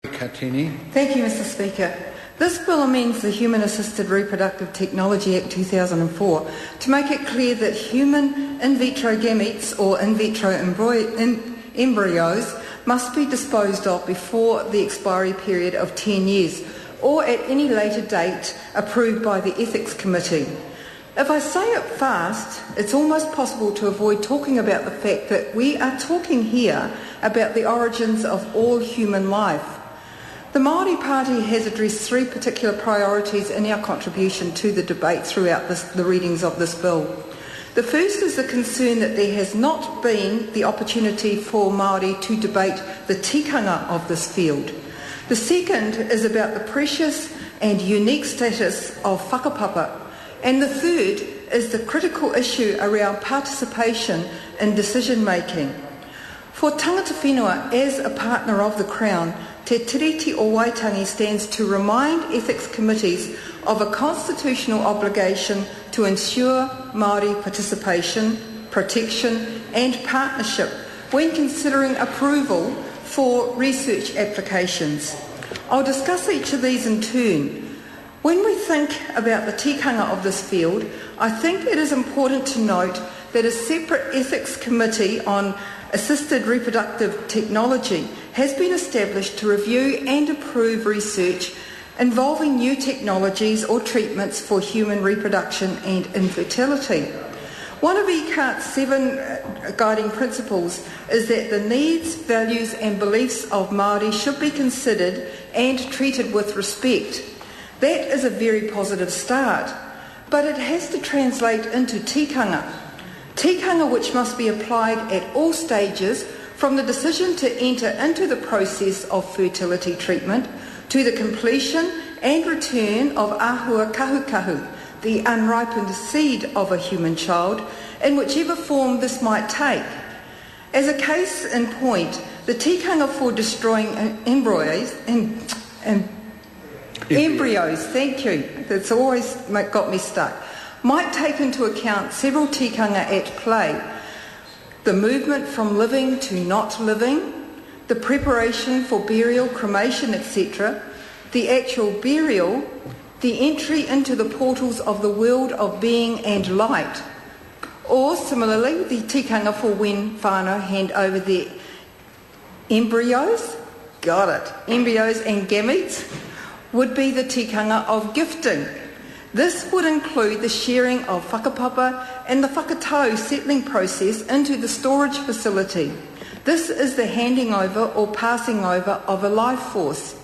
Katini. Thank you, Mr. Speaker. This bill amends the Human Assisted Reproductive Technology Act 2004 to make it clear that human in vitro gametes or in vitro embryos must be disposed of before the expiry period of 10 years or at any later date approved by the Ethics Committee. If I say it fast, it's almost possible to avoid talking about the fact that we are talking here about the origins of all human life. The Māori Party has addressed three particular priorities in our contribution to the debate throughout the readings of this bill. The first is the concern that there has not been the opportunity for Māori to debate the tikanga of this field. The second is about the precious and unique status of whakapapa. And the third is the critical issue around participation in decision making. For tangata whenua, as a partner of the Crown, Te Tiriti o Waitangi stands to remind ethics committees of a constitutional obligation to ensure Māori participation, protection and partnership when considering approval for research applications. I'll discuss each of these in turn. When we think about the tikanga of this field, I think it is important to note that a separate ethics committee on assisted reproductive technology has been established to review and approve research involving new technologies or treatments for human reproduction and infertility. One of ECART's 7 guiding principles is that the needs, values and beliefs of Māori should be considered and treated with respect. That is a very positive start, but it has to translate into tikanga. Tikanga which must be applied at all stages, from the decision to enter into the process of fertility treatment to the completion and return of ahua kahukahu, the unripened seed of a human child, in whichever form this might take. As a case in point, the tikanga for destroying embryos, thank you, that's always got me stuck, might take into account several tikanga at play. The movement from living to not living, the preparation for burial, cremation, etc., the actual burial, the entry into the portals of the world of being and light, or similarly the tikanga for when whānau hand over their embryos and gametes would be the tikanga of gifting. This would include the sharing of whakapapa and the whakatau settling process into the storage facility. This is the handing over or passing over of a life force.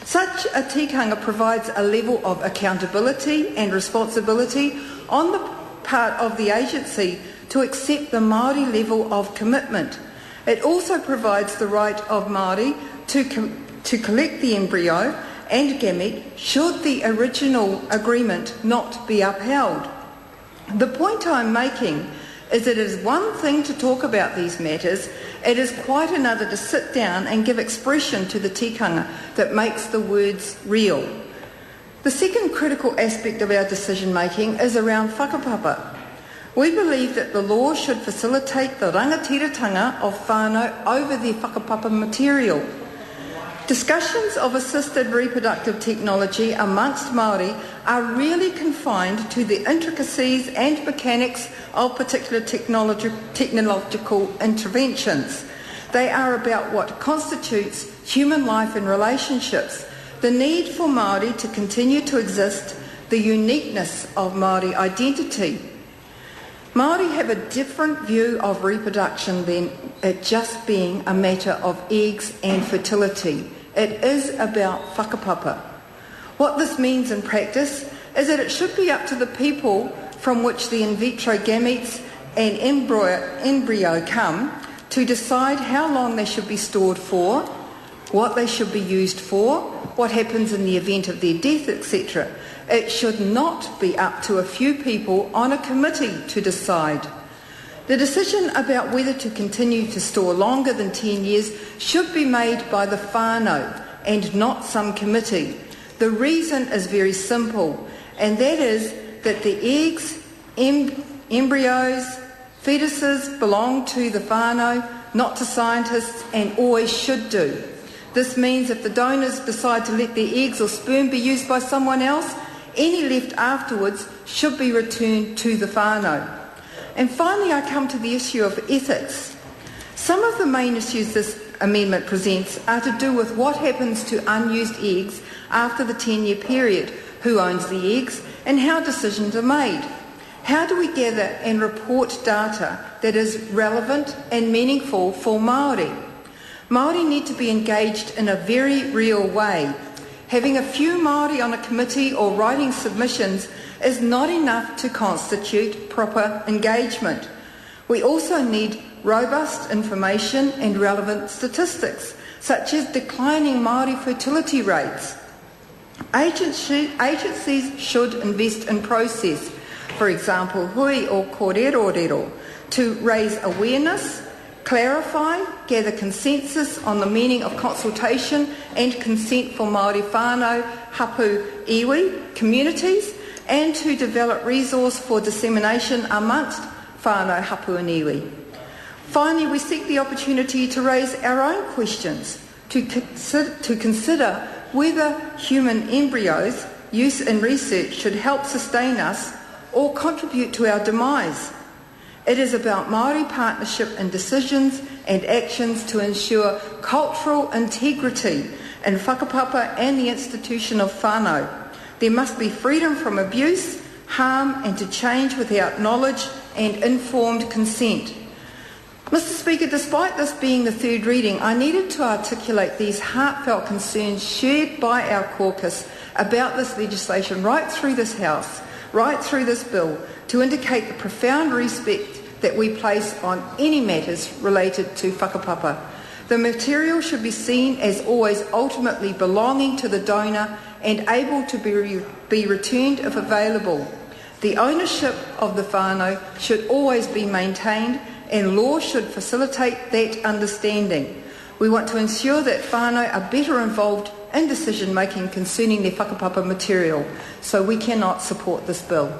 Such a tikanga provides a level of accountability and responsibility on the part of the agency to accept the Māori level of commitment. It also provides the right of Māori to collect the embryo and gamete should the original agreement not be upheld. The point I'm making is that it is one thing to talk about these matters, it is quite another to sit down and give expression to the tikanga that makes the words real. The second critical aspect of our decision making is around whakapapa. We believe that the law should facilitate the rangatiratanga of whānau over their whakapapa material. Discussions of assisted reproductive technology amongst Māori are really confined to the intricacies and mechanics of particular technological interventions. They are about what constitutes human life and relationships, the need for Māori to continue to exist, the uniqueness of Māori identity. Māori have a different view of reproduction than it just being a matter of eggs and fertility. It is about whakapapa. What this means in practice is that it should be up to the people from which the in vitro gametes and embryo come to decide how long they should be stored for, what they should be used for, what happens in the event of their death, etc. It should not be up to a few people on a committee to decide. The decision about whether to continue to store longer than 10 years should be made by the whānau and not some committee. The reason is very simple, and that is that the eggs, embryos, fetuses belong to the whānau, not to scientists, and always should do. This means if the donors decide to let their eggs or sperm be used by someone else, any left afterwards should be returned to the whānau. And finally, I come to the issue of ethics. Some of the main issues this amendment presents are to do with what happens to unused eggs after the 10-year period, who owns the eggs, and how decisions are made. How do we gather and report data that is relevant and meaningful for Māori? Māori need to be engaged in a very real way. Having a few Māori on a committee or writing submissions is not enough to constitute proper engagement. We also need robust information and relevant statistics, such as declining Māori fertility rates. Agencies should invest in process, for example, hui o kōrero, to raise awareness, clarify, gather consensus on the meaning of consultation and consent for Māori whānau, hapu, iwi, communities, and to develop resource for dissemination amongst whānau, hapu and iwi. Finally, we seek the opportunity to raise our own questions, to consider whether human embryos use in research should help sustain us or contribute to our demise. It is about Māori partnership in decisions and actions to ensure cultural integrity in whakapapa and the institution of whānau. There must be freedom from abuse, harm and to change without knowledge and informed consent. Mr. Speaker, despite this being the third reading, I needed to articulate these heartfelt concerns shared by our caucus about this legislation right through this House, right through this bill, to indicate the profound respect that we place on any matters related to whakapapa. The material should be seen as always ultimately belonging to the donor and able to be returned if available. The ownership of the whānau should always be maintained, and law should facilitate that understanding. We want to ensure that whānau are better involved in decision making concerning their whakapapa material, so we cannot support this bill.